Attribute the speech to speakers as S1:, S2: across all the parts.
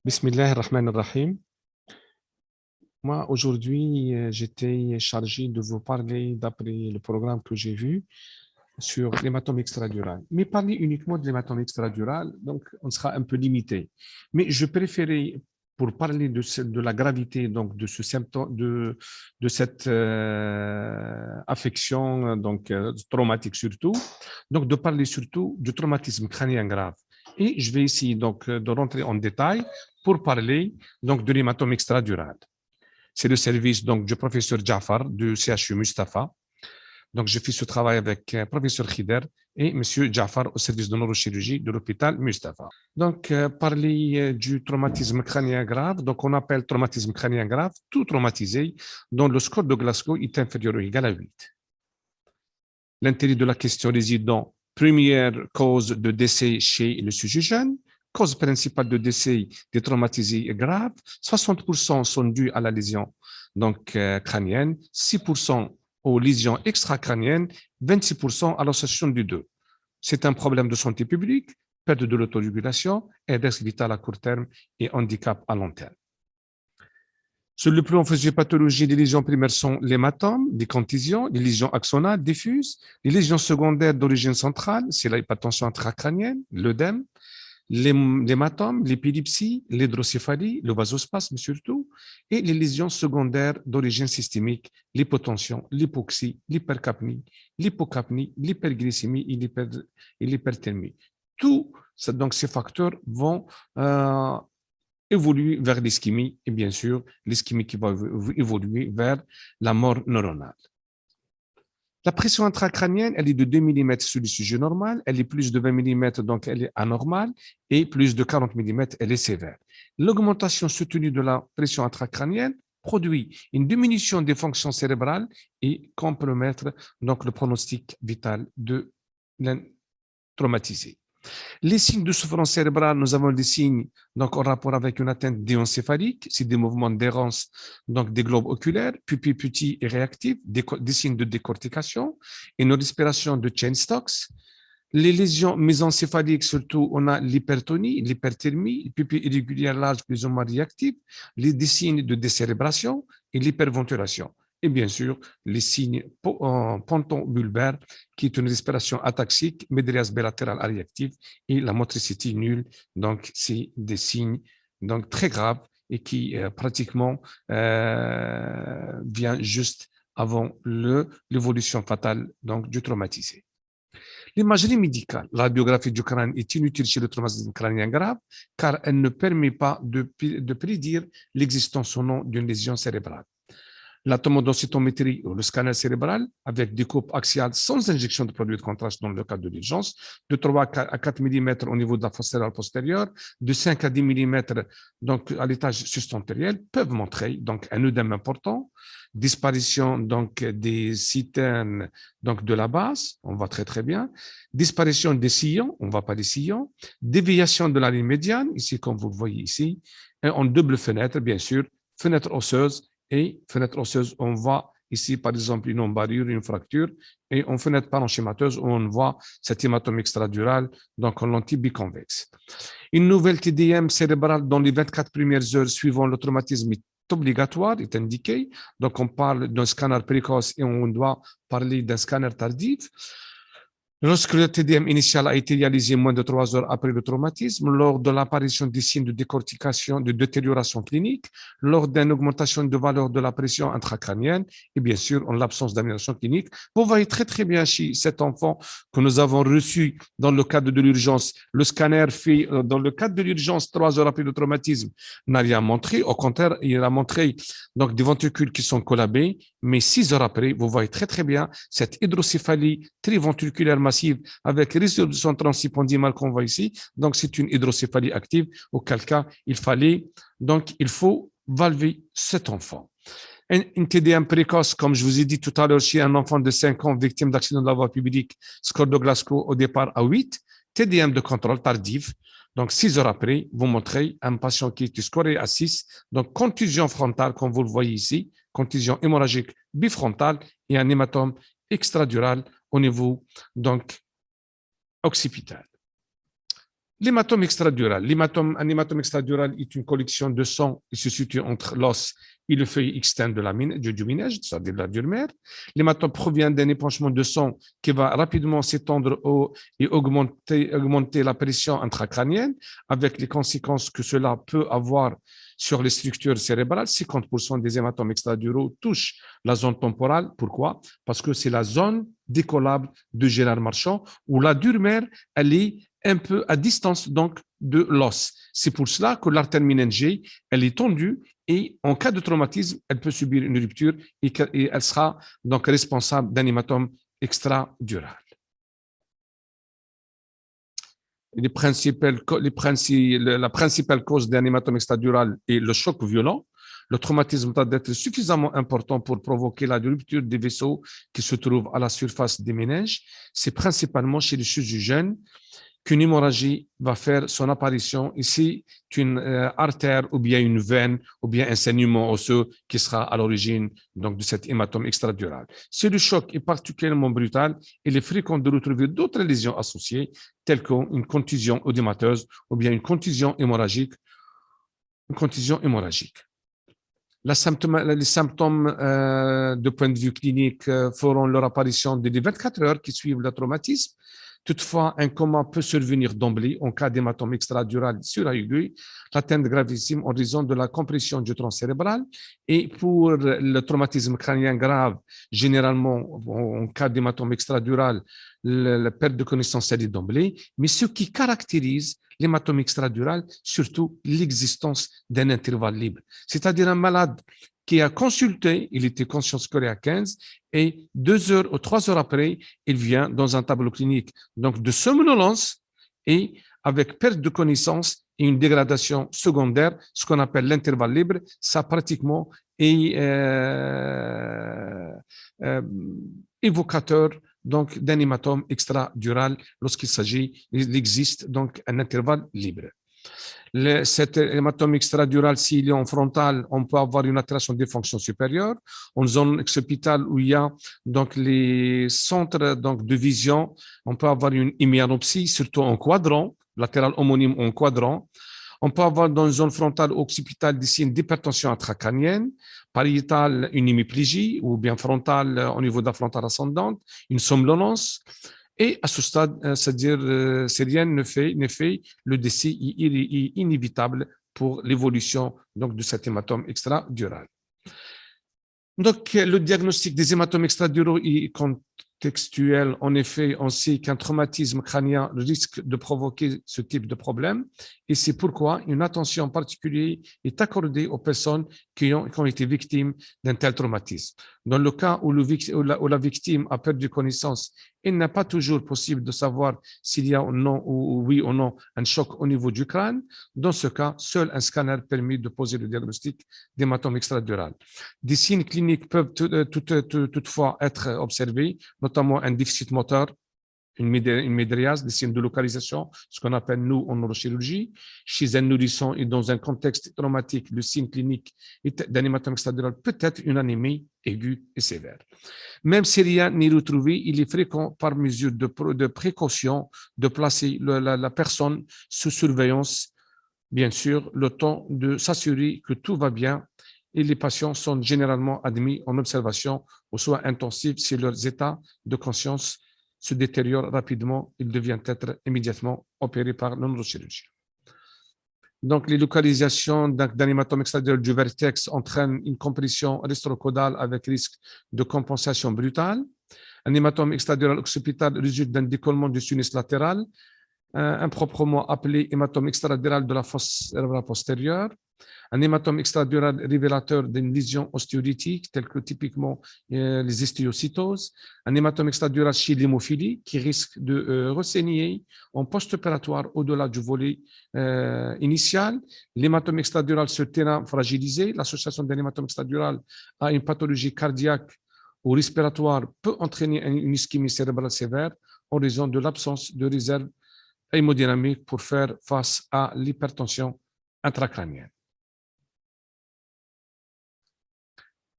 S1: Bismillah ar-Rahman ar-Rahim. Moi, aujourd'hui, j'étais chargé de vous parler, d'après le programme que j'ai vu, sur l'hématome extradural. Mais parler uniquement de l'hématome extradural, donc on sera un peu limité. Mais je préférais, pour parler de la gravité donc de ce symptôme, de cette affection donc traumatique surtout, donc de parler surtout du traumatisme crânien grave. Et je vais essayer donc de rentrer en détail pour parler donc de l'hématome extradural. C'est le service donc du professeur Jafar du CHU Mustafa. Donc, je fais ce travail avec le professeur Khider et M. Jafar au service de neurochirurgie de l'hôpital Mustafa. Donc, parler du traumatisme crânien grave. Donc, on appelle traumatisme crânien grave tout traumatisé dont le score de Glasgow est inférieur ou égal à 8. L'intérêt de la question réside dans première cause de décès chez le sujet jeune, cause principale de décès des traumatisés graves, 60% sont dus à la lésion donc, crânienne, 6% aux lésions extracrâniennes, 26% à l'association du deux. C'est un problème de santé publique, perte de l'autorégulation, et risque vital à court terme et handicap à long terme. Sur le plan physiopathologie, les lésions primaires sont l'hématome, les contusions, les lésions axonales diffuses, les lésions secondaires d'origine centrale, c'est l'hypertension intracrânienne, l'œdème, l'hématome, l'épilepsie, l'hydrocéphalie, le vasospasme surtout, et les lésions secondaires d'origine systémique, l'hypotension, l'hypoxie, l'hypercapnie, l'hypocapnie, l'hyperglycémie et l'hyperthermie. Tous donc, ces facteurs vont évoluer vers l'ischémie et bien sûr l'ischémie qui va évoluer vers la mort neuronale. La pression intracrânienne, elle est de 2 mm sur le sujet normal, elle est plus de 20 mm, donc elle est anormale, et plus de 40 mm, elle est sévère. L'augmentation soutenue de la pression intracrânienne produit une diminution des fonctions cérébrales et compromettre donc le pronostic vital de traumatisé. Les signes de souffrance cérébrale, nous avons des signes donc, en rapport avec une atteinte déencéphalique, c'est des mouvements d'errance donc des globes oculaires, pupilles petits et réactifs, des signes de décortication, une respiration de chain stocks. Les lésions mésencéphaliques, surtout, on a l'hypertonie, l'hyperthermie, les pupilles irrégulières larges plus ou moins réactives, des signes de décérébration et l'hyperventilation. Et bien sûr, les signes ponton-bulbaires, qui est une respiration ataxique, médrias bilatérale réactive et la motricité nulle. Donc, c'est des signes donc, très graves et qui pratiquement vient juste avant l'évolution fatale donc, du traumatisé. L'imagerie médicale, la radiographie du crâne est inutile chez le traumatisme crânien grave car elle ne permet pas de prédire l'existence ou non d'une lésion cérébrale. La tomodensitométrie ou le scanner cérébral avec découpe axiale sans injection de produit de contraste dans le cadre de l'urgence, de 3 à 4 mm au niveau de la fosse cérébrale postérieure, de 5 à 10 mm donc, à l'étage substantériel peuvent montrer donc, un œdème important, disparition donc, des citernes donc, de la base, on voit très très bien, disparition des sillons, on ne voit pas les sillons, déviation de la ligne médiane, ici comme vous le voyez ici, et en double fenêtre, bien sûr, fenêtre osseuse, et fenêtre osseuse, on voit ici, par exemple, une embarrure, une fracture, et en fenêtre parenchymateuse, on voit cet hématome extradural, donc en lentille biconvexe. Une nouvelle TDM cérébrale dans les 24 premières heures suivant le traumatisme est obligatoire, est indiqué. Donc, on parle d'un scanner précoce et on doit parler d'un scanner tardif. Lorsque le TDM initial a été réalisé moins de 3 heures après le traumatisme, lors de l'apparition des signes de décortication, de détérioration clinique, lors d'une augmentation de valeur de la pression intracrânienne et bien sûr en l'absence d'amélioration clinique, vous voyez très très bien chez cet enfant que nous avons reçu dans le cadre de l'urgence. Le scanner fait dans le cadre de l'urgence 3 heures après le traumatisme n'a rien montré. Au contraire, il a montré donc des ventricules qui sont collabés, mais 6 heures après, vous voyez très très bien cette hydrocéphalie triventriculaire massive avec résolution transipondymale qu'on voit ici. Donc, c'est une hydrocéphalie active, auquel cas, il faut valver cet enfant. Une TDM précoce, comme je vous ai dit tout à l'heure, chez un enfant de 5 ans victime d'accident de la voie publique, score de Glasgow au départ à 8, TDM de contrôle tardif. Donc, 6 heures après, vous montrez un patient qui est scoré à 6, donc contusion frontale, comme vous le voyez ici, contusion hémorragique bifrontale et un hématome extradural au niveau donc occipital. L'hématome extradural. Un hématome extradural est une collection de sang qui se situe entre l'os et le feuille externe du ménage, c'est-à-dire de la dure-mère. L'hématome provient d'un épanchement de sang qui va rapidement s'étendre et augmenter la pression intracrânienne, avec les conséquences que cela peut avoir sur les structures cérébrales. 50% des hématomes extraduraux touchent la zone temporale. Pourquoi? Parce que c'est la zone décollable de Gérard Marchand, où la dure-mère, elle est un peu à distance donc de l'os. C'est pour cela que l'artère méningée, elle est tendue et en cas de traumatisme, elle peut subir une rupture et elle sera donc responsable d'un hématome extradural. La principale cause d'un hématome extradural est le choc violent. Le traumatisme doit être suffisamment important pour provoquer la rupture des vaisseaux qui se trouvent à la surface des méninges. C'est principalement chez les chirurgiens jeunes qu'une hémorragie va faire son apparition. Ici, une artère ou bien une veine ou bien un saignement osseux qui sera à l'origine donc de cet hématome extradural. Si le choc est particulièrement brutal, il est fréquent de retrouver d'autres lésions associées, telles qu'une contusion œdémateuse ou bien une contusion hémorragique. Les symptômes de point de vue clinique feront leur apparition dès les 24 heures qui suivent le traumatisme. Toutefois, un coma peut survenir d'emblée en cas d'hématome extradural suraigu, l'atteinte gravissime en raison de la compression du tronc cérébral. Et pour le traumatisme crânien grave, généralement, en cas d'hématome extradural, la perte de connaissance est d'emblée. Mais ce qui caractérise l'hématome extradural, surtout l'existence d'un intervalle libre. C'est-à-dire un malade qui a consulté, il était conscient scolaré à 15, et 2 heures ou 3 heures après, il vient dans un tableau clinique donc de somnolence et avec perte de connaissance et une dégradation secondaire, ce qu'on appelle l'intervalle libre. Ça pratiquement est évocateur donc d'un hématome extradural lorsqu'il s'agit, il existe donc un intervalle libre. Cet hématome extradural, s'il est en frontal, on peut avoir une altération des fonctions supérieures. En zone occipitale où il y a donc les centres donc de vision, on peut avoir une hémianopsie, surtout en quadrant, latéral homonyme en quadrant. On peut avoir dans une zone frontale ou occipitale des signes d'hypertension intracrânienne, pariétale une hémiplégie ou bien frontale au niveau de la frontale ascendante, une somnolence. Et à ce stade, c'est-à-dire si rien ne fait, le décès est inévitable pour l'évolution donc, de cet hématome extradural. Donc, le diagnostic des hématomes extraduraux est contextuel. En effet, on sait qu'un traumatisme crânien risque de provoquer ce type de problème et c'est pourquoi une attention particulière est accordée aux personnes qui ont été victimes d'un tel traumatisme. Dans le cas où la victime a perdu connaissance, il n'est pas toujours possible de savoir s'il y a oui ou non un choc au niveau du crâne. Dans ce cas, seul un scanner permet de poser le diagnostic d'hématome extradural. Des signes cliniques peuvent toutefois être observés, notamment un déficit moteur, une médriase, des signes de localisation, ce qu'on appelle nous en neurochirurgie. Chez un nourrisson et dans un contexte traumatique, le signe clinique d'un hématome extradural peut être une anémie aiguë et sévère. Même si rien n'est retrouvé, il est fréquent par mesure de précaution de placer la personne sous surveillance, bien sûr, le temps de s'assurer que tout va bien et les patients sont généralement admis en observation aux soins intensifs si leur état de conscience se détériore rapidement, ils deviennent être immédiatement opérés par le neurochirurgien. Donc, les localisations d'un hématome extradural du vertex entraînent une compression rétrocaudale avec risque de compensation brutale. Un hématome extradural occipital résulte d'un décollement du sinus latéral, improprement appelé hématome extradural de la fosse cérébrale postérieure. Un hématome extradural révélateur d'une lésion ostéolytique, telle que typiquement les histiocytoses. Un hématome extradural chez l'hémophilie qui risque de ressaigner en post-opératoire au-delà du volet initial. L'hématome extradural sur terrain fragilisé. L'association d'un hématome extradural à une pathologie cardiaque ou respiratoire peut entraîner une ischémie cérébrale sévère en raison de l'absence de réserve hémodynamique pour faire face à l'hypertension intracrânienne.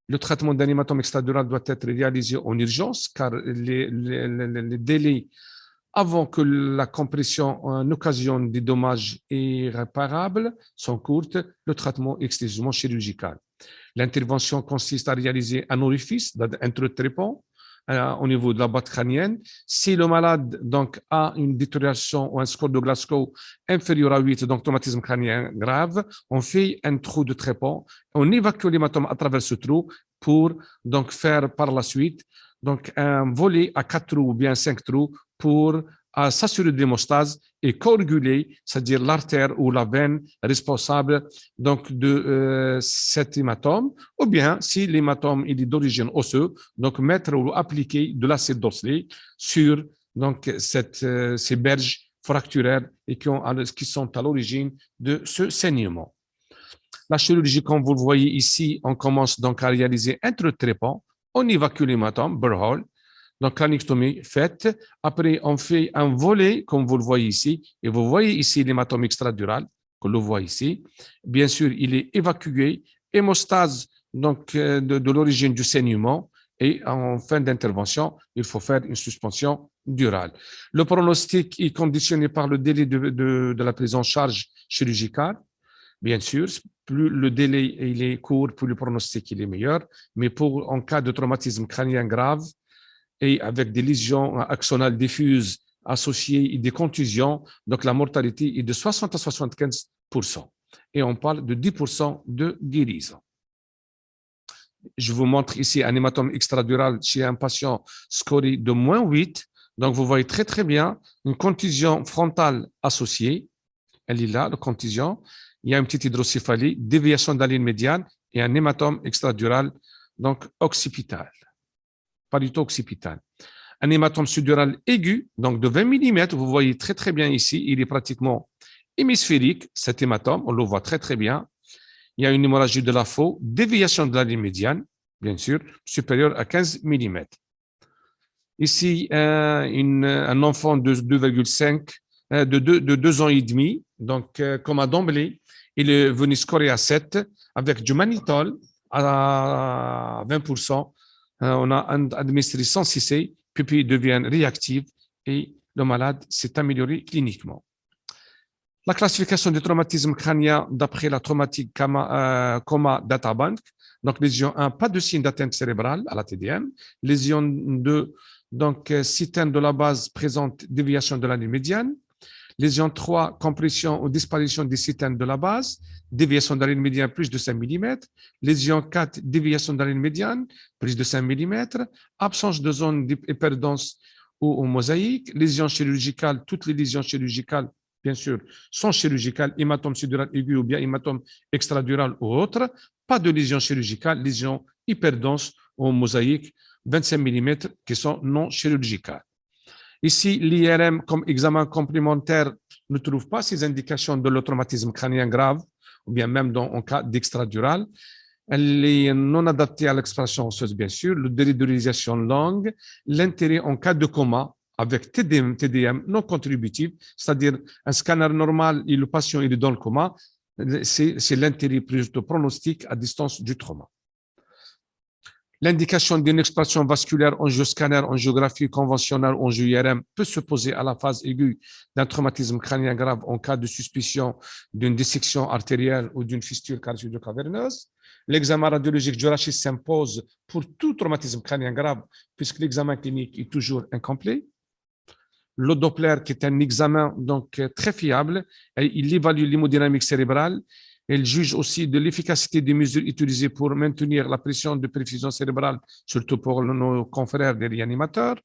S1: Le traitement d'un hématome extradural doit être réalisé en urgence car les délais avant que la compression en occasionne des dommages irréparables sont courtes, le traitement est exclusivement chirurgical. L'intervention consiste à réaliser un orifice intra-trépant au niveau de la boîte crânienne. Si le malade donc, a une détérioration ou un score de Glasgow inférieur à 8, donc traumatisme crânien grave, on fait un trou de trépant, on évacue l'hématome à travers ce trou pour donc, faire par la suite donc, un volet à 4 trous ou bien 5 trous pour s'assurer de l'hémostase et coaguler, c'est-à-dire l'artère ou la veine responsable donc, de cet hématome, ou bien si l'hématome est d'origine osseuse, donc mettre ou appliquer de l'acide d'Orsley sur donc, ces berges fracturaires et qui sont à l'origine de ce saignement. La chirurgie, comme vous le voyez ici, on commence donc à réaliser intra-trépant, on évacue l'hématome, burr-hole, donc l'anictomie faite. Après, on fait un volet, comme vous le voyez ici, et vous voyez ici l'hématome extradural, qu'on le voit ici. Bien sûr, il est évacué, hémostase donc, de l'origine du saignement, et en fin d'intervention, il faut faire une suspension durale. Le pronostic est conditionné par le délai de la prise en charge chirurgicale. Bien sûr, plus le délai il est court, plus le pronostic il est meilleur. Mais en cas de traumatisme crânien grave et avec des lésions axonales diffuses associées et des contusions, donc la mortalité est de 60 à 75%. Et on parle de 10% de guérison. Je vous montre ici un hématome extradural chez un patient scoré de moins 8. Donc, vous voyez très, très bien une contusion frontale associée. Elle est là, la contusion. Il y a une petite hydrocéphalie, déviation de la ligne médiane et un hématome extradural, donc occipital, pas du tout occipital. Un hématome subdural aigu, donc de 20 mm, vous voyez très très bien ici, il est pratiquement hémisphérique, cet hématome, on le voit très très bien. Il y a une hémorragie de la faux, déviation de la ligne médiane, bien sûr, supérieure à 15 mm. Ici, un enfant de 2,5, de 2 ans et demi, donc comme à d'emblée, il est venu scorer à 7 avec du mannitol à 20%. On a administré sans cesser, puis devient réactive et le malade s'est amélioré cliniquement. La classification du traumatisme crânien d'après la traumatique coma databank. Donc, lésion 1, pas de signe d'atteinte cérébrale à la TDM. Lésion 2, donc système de la base présente déviation de la ligne médiane. Lésion 3, compression ou disparition des systèmes de la base, déviation de la ligne médiane plus de 5 mm. Lésion 4, déviation de la ligne médiane plus de 5 mm. Absence de zone hyperdense ou mosaïque. Lésion chirurgicale, toutes les lésions chirurgicales, bien sûr, sont chirurgicales, hématome subdural aigu ou bien hématome extradural ou autre. Pas de lésion chirurgicale, lésion hyperdense ou mosaïque, 25 mm qui sont non chirurgicales. Ici, l'IRM comme examen complémentaire ne trouve pas ces indications de traumatisme crânien grave, ou bien même en cas d'extradural. Elle est non adaptée à l'expression osseuse, bien sûr, le délai de réalisation longue, l'intérêt en cas de coma avec TDM non contributif, c'est-à-dire un scanner normal et le patient il est dans le coma, c'est l'intérêt plus de pronostic à distance du trauma. L'indication d'une expression vasculaire angioscanner, angiographie conventionnelle, angio-IRM peut se poser à la phase aiguë d'un traumatisme crânien grave en cas de suspicion d'une dissection artérielle ou d'une fistule cardio-caverneuse. L'examen radiologique du rachis s'impose pour tout traumatisme crânien grave puisque l'examen clinique est toujours incomplet. Le Doppler, qui est un examen donc très fiable, il évalue l'hémodynamique cérébrale. Elle juge aussi de l'efficacité des mesures utilisées pour maintenir la pression de perfusion cérébrale, surtout pour nos confrères des réanimateurs.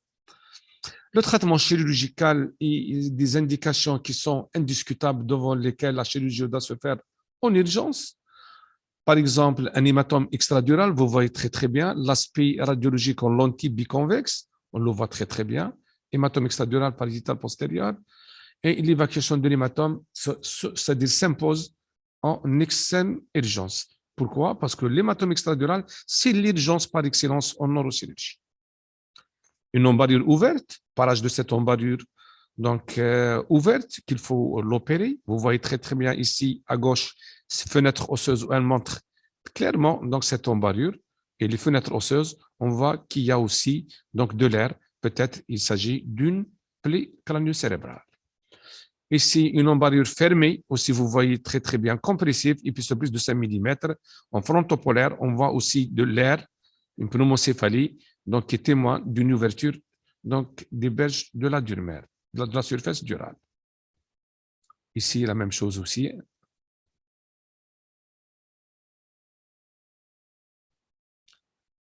S1: Le traitement chirurgical et des indications qui sont indiscutables devant lesquelles la chirurgie doit se faire en urgence. Par exemple, un hématome extradural, vous voyez très très bien l'aspect radiologique en lentille biconvexe, on le voit très très bien. Hématome extradural parietal postérieur. Et l'évacuation de l'hématome, c'est-à-dire s'impose en extrême urgence. Pourquoi? Parce que l'hématome extradural, c'est l'urgence par excellence en neurochirurgie. Une embarrure ouverte, parage de cette embarrure donc ouverte, qu'il faut l'opérer. Vous voyez très très bien ici à gauche, fenêtre osseuse où elle montre clairement donc cette embarrure. Et les fenêtres osseuses, on voit qu'il y a aussi donc de l'air. Peut-être il s'agit d'une plaie crânio-cérébrale. Ici, une embarrure fermée, aussi vous voyez très très bien, compressive, et puis sur plus de 5 mm. En frontopolaire, on voit aussi de l'air, une pneumocéphalie, donc qui témoigne d'une ouverture donc, des berges de la durmère, de la surface durale. Ici, la même chose aussi.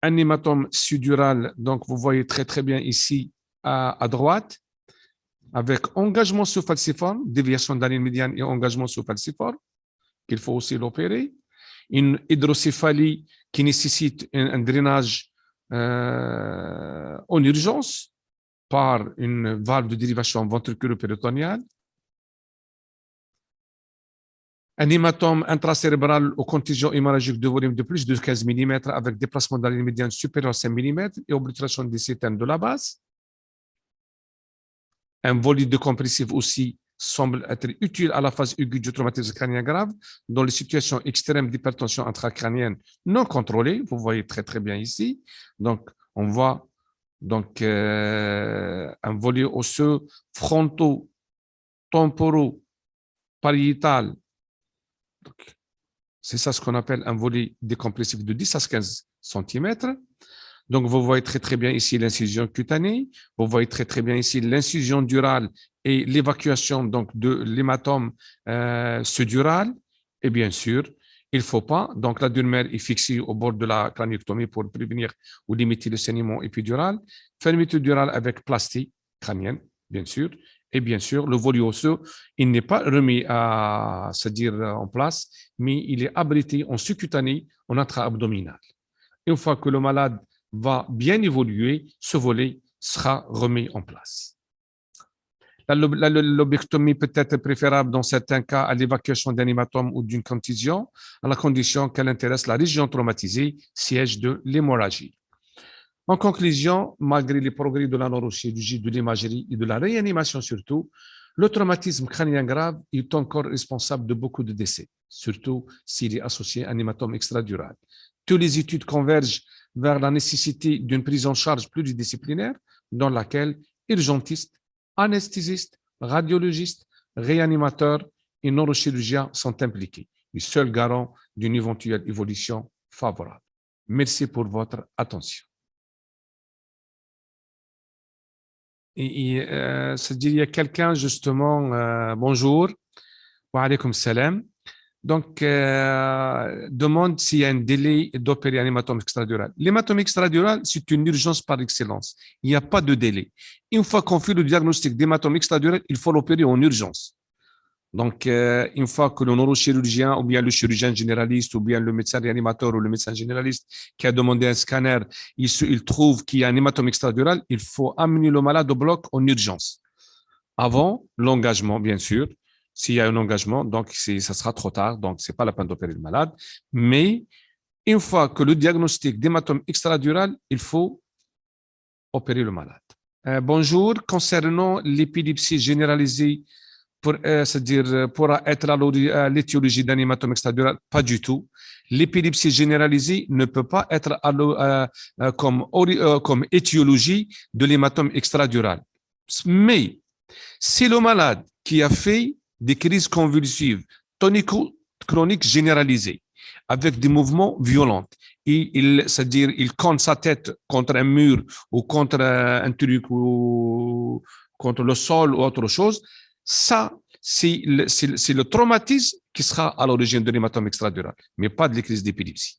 S1: Un hématome sudural, donc vous voyez très très bien ici à droite, avec engagement sous falciforme, déviation de la ligne médiane et engagement sous falciforme, qu'il faut aussi l'opérer. Une hydrocéphalie qui nécessite un drainage en urgence par une valve de dérivation ventriculo-péritoniale. Un hématome intracérébral au contingent hémorragique de volume de plus de 15 mm avec déplacement de la ligne médiane supérieure à 5 mm et oblitération des cétaines de la base. Un volide compressif aussi semble être utile à la phase aiguë du traumatisme crânien grave dans les situations extrêmes d'hypertension intracrânienne non contrôlée. Vous voyez très très bien ici. Donc, on voit donc, un volet osseux fronto-temporo-pariétal. C'est ça ce qu'on appelle un volet décompressif de 10 à 15 cm. Donc, vous voyez très, très bien ici l'incision cutanée. Vous voyez très, très bien ici l'incision durale et l'évacuation donc de l'hématome suddural. Et bien sûr, il ne faut pas. Donc, la durmère est fixée au bord de la craniectomie pour prévenir ou limiter le saignement épidural. Fermeture durale avec plastie crânienne, bien sûr. Et bien sûr, le volet osseux, il n'est pas remis à se dire en place, mais il est abrité en sous-cutané, en intra-abdominal. Une fois que le malade va bien évoluer, ce volet sera remis en place. La lobectomie peut être préférable dans certains cas à l'évacuation d'un hématome ou d'une contusion, à la condition qu'elle intéresse la région traumatisée, siège de l'hémorragie. En conclusion, malgré les progrès de la neurochirurgie, de l'imagerie et de la réanimation surtout, le traumatisme crânien grave est encore responsable de beaucoup de décès, surtout s'il est associé à un hématome extradural. Toutes les études convergent vers la nécessité d'une prise en charge pluridisciplinaire dans laquelle urgentistes, anesthésistes, radiologistes, réanimateurs et neurochirurgiens sont impliqués, le seul garant d'une éventuelle évolution favorable. Merci pour votre attention. C'est-à-dire, il y a quelqu'un justement, bonjour, wa alaykoum salam. Donc, demande s'il y a un délai d'opérer un hématome extradural. L'hématome extradural, c'est une urgence par excellence. Il n'y a pas de délai. Une fois qu'on fait le diagnostic d'hématome extradural, il faut l'opérer en urgence. Donc, une fois que le neurochirurgien ou bien le chirurgien généraliste ou bien le médecin réanimateur ou le médecin généraliste qui a demandé un scanner, il trouve qu'il y a un hématome extradural, il faut amener le malade au bloc en urgence. Avant l'engagement, bien sûr. S'il y a un engagement, donc ça sera trop tard, donc ce n'est pas la peine d'opérer le malade. Mais une fois que le diagnostic d'hématome extradural, il faut opérer le malade. Bonjour, concernant l'épilepsie généralisée, c'est-à-dire pourra être à l'étiologie d'un hématome extradural, pas du tout. L'épilepsie généralisée ne peut pas être comme étiologie de l'hématome extradural. Mais c'est le malade qui a fait des crises convulsives tonico-chroniques généralisées avec des mouvements violents. Et c'est-à-dire, il compte sa tête contre un mur ou contre un truc ou contre le sol ou autre chose. Ça, c'est le traumatisme qui sera à l'origine de l'hématome extradural, mais pas de la crise d'épilepsie.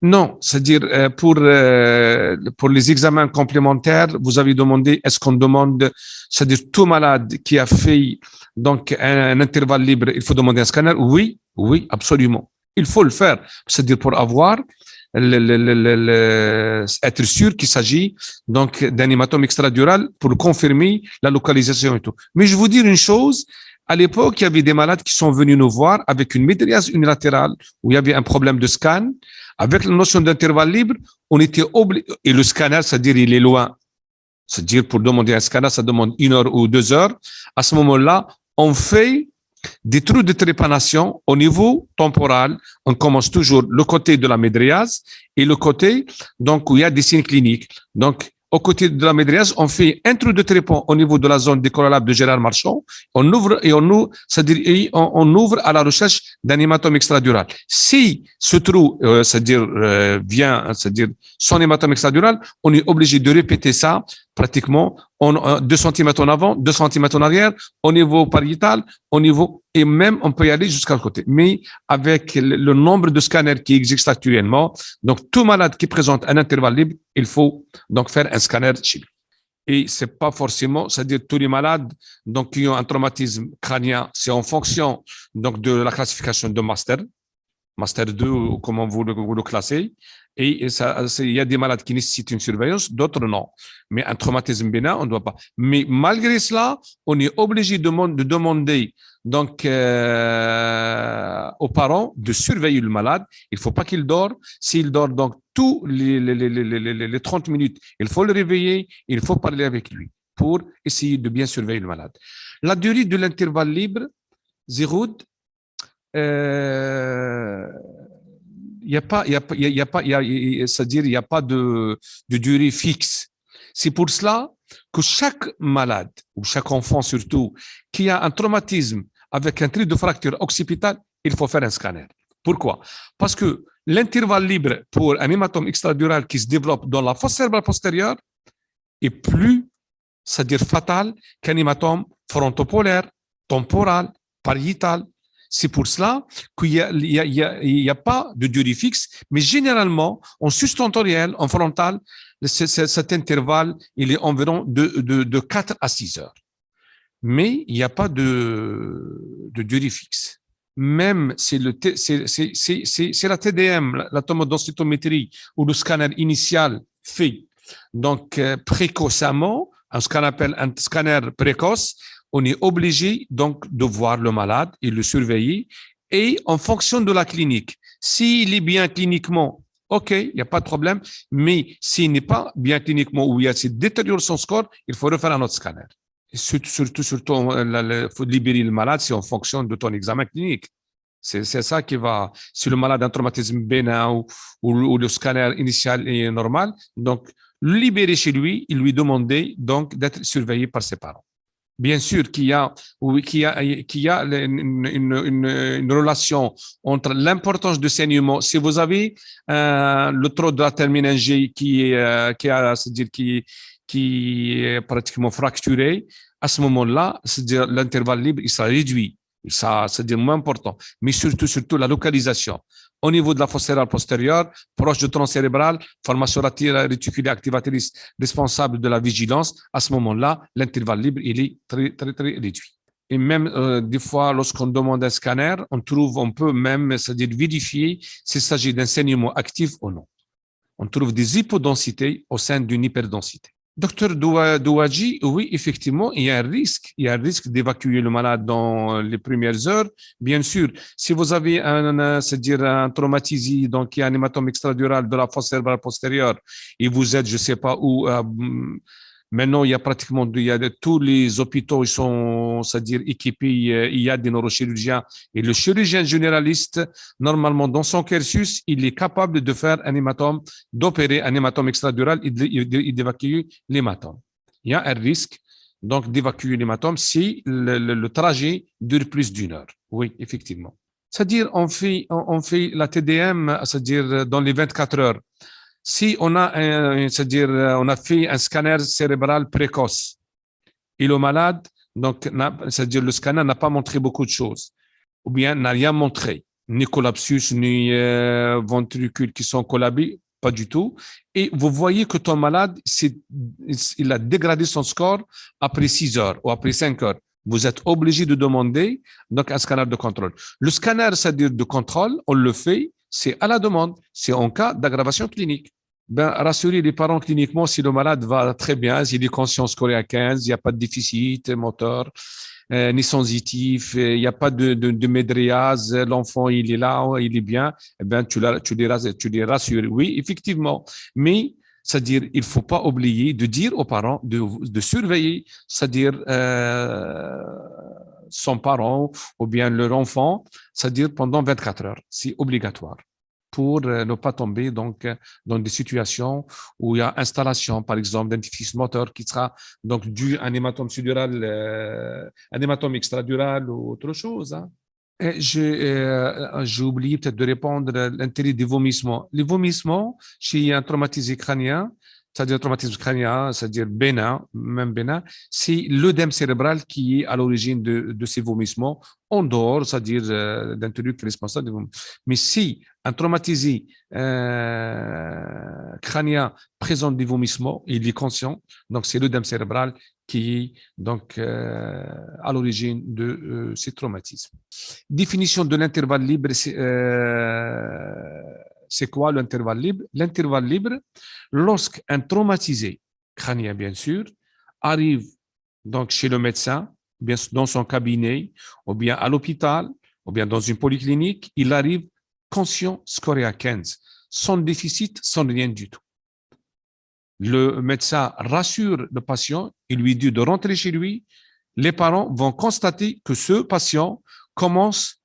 S1: Non, c'est-à-dire pour les examens complémentaires, vous avez demandé, est-ce qu'on demande, c'est-à-dire tout malade qui a fait donc un intervalle libre, il faut demander un scanner? Oui, oui, absolument. Il faut le faire, c'est-à-dire pour avoir être sûr qu'il s'agit donc d'un hématome extradural pour confirmer la localisation et tout. Mais je vous dire une chose, à l'époque, il y avait des malades qui sont venus nous voir avec une médriase unilatérale où il y avait un problème de scan. Avec la notion d'intervalle libre, on était obligé, et le scanner, c'est-à-dire il est loin. C'est-à-dire pour demander un scanner, ça demande 1 heure ou 2 heures. À ce moment-là, on fait des trous de trépanation au niveau temporal. On commence toujours le côté de la médriase et le côté donc où il y a des signes cliniques. Donc, aux côtés de la médriase, on fait un trou de trépan au niveau de la zone décollable de Gérard Marchand. On ouvre et c'est-à-dire on ouvre à la recherche d'un hématome extradural. Si ce trou, c'est-à-dire vient, c'est-à-dire son hématome extradural, on est obligé de répéter ça pratiquement 2 cm en avant, 2 cm en arrière, au niveau pariétal, au niveau, et même on peut y aller jusqu'à côté. Mais avec le nombre de scanners qui existent actuellement, donc tout malade qui présente un intervalle libre, il faut donc faire un scanner chez lui. Et c'est pas forcément, c'est-à-dire tous les malades donc qui ont un traumatisme crânien, c'est en fonction donc de la classification de master 2 ou comment vous le classez. Et ça, il y a des malades qui nécessitent une surveillance, d'autres non. Mais un traumatisme bénin, on ne doit pas. Mais malgré cela, on est obligé de demander donc, aux parents de surveiller le malade. Il ne faut pas qu'il dort. S'il dort donc tous les 30 minutes, il faut le réveiller, il faut parler avec lui pour essayer de bien surveiller le malade. La durée de l'intervalle libre, Zeroud, il n'y a pas, c'est-à-dire il n'y a pas de durée fixe. C'est pour cela que chaque malade, ou chaque enfant surtout, qui a un traumatisme avec un trait de fracture occipitale, il faut faire un scanner. Pourquoi? Parce que l'intervalle libre pour un hématome extradural qui se développe dans la fosse cérébrale postérieure est plus, c'est-à-dire fatal, qu'un hématome frontopolaire, temporal, pariétal. C'est pour cela qu'il n'y a pas de durée fixe, mais généralement, en subtentoriel, en frontal, cet intervalle, il est environ de 4 à 6 heures. Mais il n'y a pas de durée fixe. Même si c'est la TDM, la tomodensitométrie, ou le scanner initial fait donc précocement, ce qu'on appelle un scanner précoce, on est obligé donc de voir le malade et le surveiller. Et en fonction de la clinique, s'il est bien cliniquement, OK, il n'y a pas de problème. Mais s'il n'est pas bien cliniquement ou il détériore son score, il faut refaire un autre scanner. Surtout, il faut libérer le malade, c'est en fonction de ton examen clinique. C'est ça qui va, si le malade a un traumatisme bénin ou le scanner initial est normal, donc le libérer chez lui et lui demander donc d'être surveillé par ses parents. Bien sûr qu'il y a une relation entre l'importance du saignement. Si vous avez le trou de la terminingée qui est pratiquement fracturé, à ce moment-là, c'est-à-dire l'intervalle libre, il sera réduit. Ça, c'est moins important. Mais surtout la localisation. Au niveau de la fosse cérébrale postérieure, proche du tronc cérébral, formation réticulaire activatrice responsable de la vigilance, à ce moment-là, l'intervalle libre, il est très, très, très réduit. Et même des fois, lorsqu'on demande un scanner, on peut même, c'est-à-dire vérifier s'il s'agit d'un saignement actif ou non. On trouve des hypodensités au sein d'une hyperdensité. Docteur Douadji, oui, effectivement, il y a un risque. Il y a un risque d'évacuer le malade dans les premières heures. Bien sûr, si vous avez c'est-à-dire un traumatisme, donc il y a un hématome extradural de la fosse cérébrale postérieure, et vous êtes, je ne sais pas où, maintenant, il y a pratiquement tous les hôpitaux, ils sont, c'est-à-dire équipés, il y a des neurochirurgiens. Et le chirurgien généraliste, normalement, dans son cursus, il est capable de faire un hématome, d'opérer un hématome extradural et d'évacuer l'hématome. Il y a un risque, donc, d'évacuer l'hématome si le trajet dure plus d'une heure. Oui, effectivement. C'est-à-dire, on fait la TDM, c'est-à-dire dans les 24 heures. Si on a, c'est-à-dire, on a fait un scanner cérébral précoce et le malade, donc, c'est-à-dire le scanner n'a pas montré beaucoup de choses, ou bien n'a rien montré, ni collapsus, ni ventricules qui sont collabés, pas du tout. Et vous voyez que ton malade, il a dégradé son score après 6 heures ou après 5 heures. Vous êtes obligé de demander donc un scanner de contrôle. Le scanner, c'est-à-dire de contrôle, on le fait, c'est à la demande, c'est en cas d'aggravation clinique. Ben, rassurer les parents cliniquement si le malade va très bien, s'il est conscient scolaire à 15, il n'y a pas de déficit moteur, ni sensitif, il n'y a pas de médréase, l'enfant il est là, il est bien, eh ben, tu les rassures. Oui, effectivement, mais c'est-à-dire il ne faut pas oublier de dire aux parents de surveiller, c'est-à-dire son parent ou bien leur enfant, c'est-à-dire pendant 24 heures. C'est obligatoire. pour ne pas tomber donc dans des situations où il y a installation, par exemple, d'un déficit moteur qui sera donc dû à un hématome sudural, un hématome extradural ou autre chose. Hein. J'ai oublié peut-être de répondre à l'intérêt des vomissements. Les vomissements, chez un traumatisé crânien, c'est-à-dire traumatisme crânien, c'est-à-dire bénin, même bénin, c'est l'œdème cérébral qui est à l'origine de ces vomissements, en dehors, c'est-à-dire d'un truc responsable des vomissements. Mais si un traumatisé crânien présente des vomissements, il est conscient, donc c'est l'œdème cérébral qui est donc à l'origine de ces traumatismes. Définition de l'intervalle libre, c'est quoi l'intervalle libre? L'intervalle libre, lorsqu'un traumatisé, crânien bien sûr, arrive donc chez le médecin, bien dans son cabinet, ou bien à l'hôpital, ou bien dans une polyclinique, il arrive conscient, scoré à 15, sans déficit, sans rien du tout. Le médecin rassure le patient, il lui dit de rentrer chez lui. Les parents vont constater que ce patient commence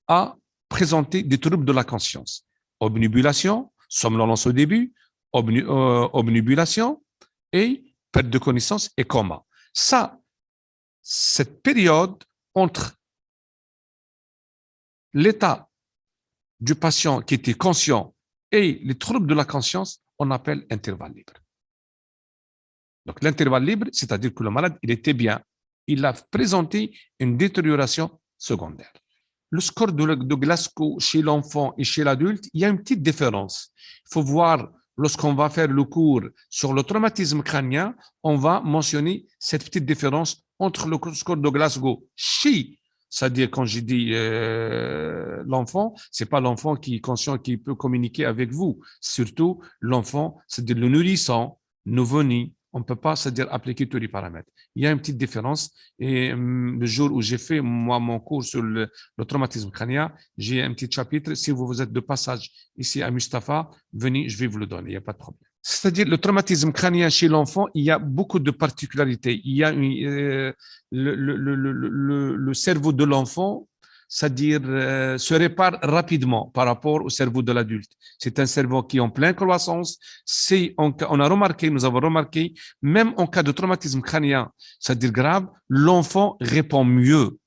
S1: à présenter des troubles de la conscience. Obnubulation, somnolence au début, obnubulation et perte de connaissance et coma. Ça, cette période entre l'état du patient qui était conscient et les troubles de la conscience, on appelle intervalle libre. Donc l'intervalle libre, c'est-à-dire que le malade, il était bien. Il a présenté une détérioration secondaire. Le score de Glasgow chez l'enfant et chez l'adulte, il y a une petite différence. Il faut voir, lorsqu'on va faire le cours sur le traumatisme crânien, on va mentionner cette petite différence entre le score de Glasgow chez, c'est-à-dire quand je dis l'enfant, c'est pas l'enfant qui est conscient, qui peut communiquer avec vous. Surtout l'enfant, c'est-à-dire le nourrisson, nouveau-né. On ne peut pas, c'est-à-dire appliquer tous les paramètres. Il y a une petite différence. Et le jour où j'ai fait, moi, mon cours sur le traumatisme crânien, j'ai un petit chapitre. Si vous êtes de passage ici à Mustapha, venez, je vais vous le donner. Il n'y a pas de problème. C'est-à-dire le traumatisme crânien chez l'enfant, il y a beaucoup de particularités. Il y a le cerveau de l'enfant, c'est-à-dire se répare rapidement par rapport au cerveau de l'adulte. C'est un cerveau qui est en pleine croissance. On a remarqué, nous avons remarqué, même en cas de traumatisme crânien, c'est-à-dire grave, l'enfant répond mieux.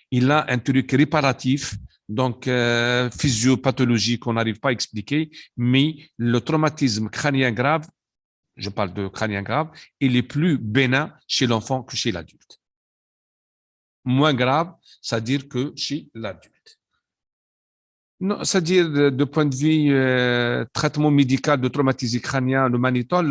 S1: Il a un truc réparatif, donc physiopathologie qu'on n'arrive pas à expliquer, mais le traumatisme crânien grave, je parle de crânien grave, il est plus bénin chez l'enfant que chez l'adulte. Moins grave, c'est-à-dire que chez l'adulte. Non, c'est-à-dire de point de vue traitement médical de traumatisme crânien, le manitol,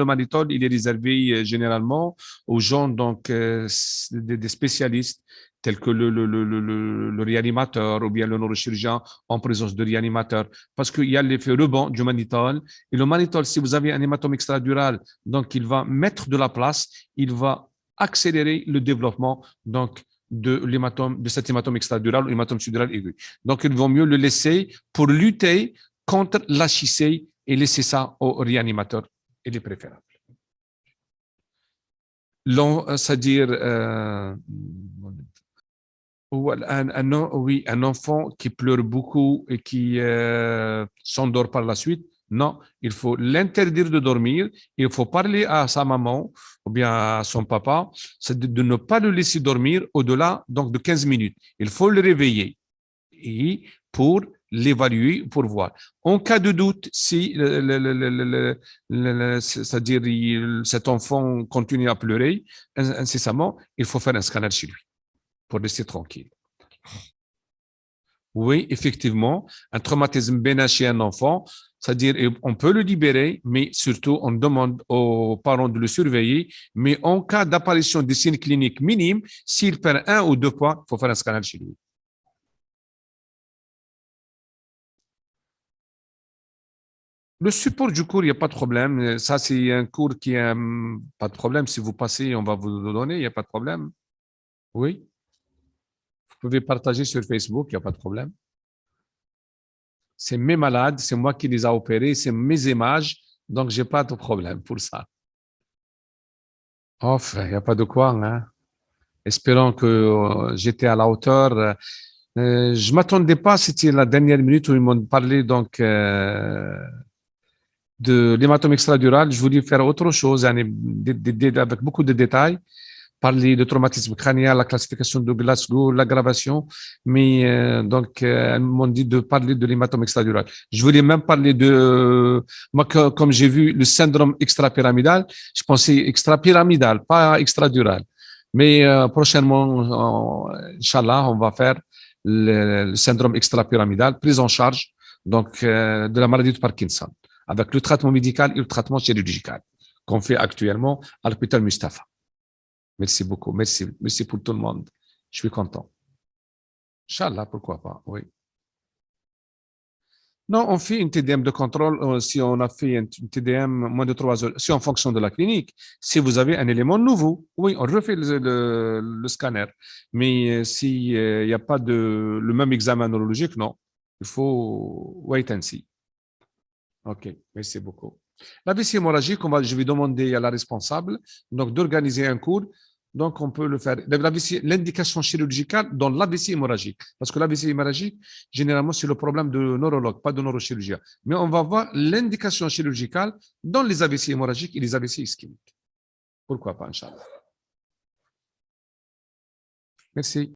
S1: il est réservé généralement aux gens donc des spécialistes tels que le réanimateur ou bien le neurochirurgien en présence de réanimateur, parce qu'il y a l'effet rebond du manitol. Et le manitol, si vous avez un hématome extradural, donc il va mettre de la place, il va accélérer le développement donc de cet hématome extradural ou hématome sudural aigu. Donc, il vaut mieux le laisser pour lutter contre l'HIC et laisser ça au réanimateur. Il est préférable. C'est-à-dire, oui, un enfant qui pleure beaucoup et qui s'endort par la suite, non, il faut l'interdire de dormir, il faut parler à sa maman ou bien à son papa, c'est de ne pas le laisser dormir au-delà donc de 15 minutes. Il faut le réveiller et pour l'évaluer, pour voir. En cas de doute, si c'est-à-dire cet enfant continue à pleurer incessamment, il faut faire un scanner chez lui pour rester tranquille. Oui, effectivement, un traumatisme bénin chez un enfant, c'est-à-dire on peut le libérer, mais surtout on demande aux parents de le surveiller. Mais en cas d'apparition de signes cliniques minimes, s'il perd 1 ou 2 poids, il faut faire un scanner chez lui. Le support du cours, il n'y a pas de problème. Ça, c'est un cours qui a pas de problème. Si vous passez, on va vous le donner, il n'y a pas de problème. Oui, vous pouvez partager sur Facebook, il n'y a pas de problème. C'est mes malades, c'est moi qui les a opérés, c'est mes images, donc j'ai pas de problème pour ça. Oh, frère, il n'y a pas de quoi, hein. Espérons que j'étais à la hauteur. Je m'attendais pas, c'était la dernière minute où ils m'ont parlé donc de l'hématome extradural. Je voulais faire autre chose, avec beaucoup de détails, parler de traumatisme crânien, la classification de Glasgow, l'aggravation, mais elles m'ont dit de parler de l'hématome extradural. Je voulais même parler de, moi, comme j'ai vu le syndrome extrapyramidal, je pensais extrapyramidal, pas extradural. Mais prochainement, Inch'Allah, on va faire le syndrome extrapyramidal, prise en charge donc, de la maladie de Parkinson, avec le traitement médical et le traitement chirurgical qu'on fait actuellement à l'hôpital Mustapha. Merci beaucoup. Merci. Merci pour tout le monde. Je suis content. Inch'Allah, pourquoi pas, oui. Non, on fait une TDM de contrôle si on a fait une TDM moins de 3 heures, si en fonction de la clinique. Si vous avez un élément nouveau, oui, on refait le scanner. Mais s'il n'y a pas le même examen neurologique, non. Il faut wait and see. OK, merci beaucoup. La vessie hémorragique, je vais demander à la responsable donc d'organiser un cours. Donc, on peut le faire. L'indication chirurgicale dans l'AVC hémorragique. Parce que l'AVC hémorragique, généralement, c'est le problème de neurologue, pas de neurochirurgien. Mais on va voir l'indication chirurgicale dans les AVC hémorragiques et les AVC ischémiques. Pourquoi pas, Inch'Allah. Merci.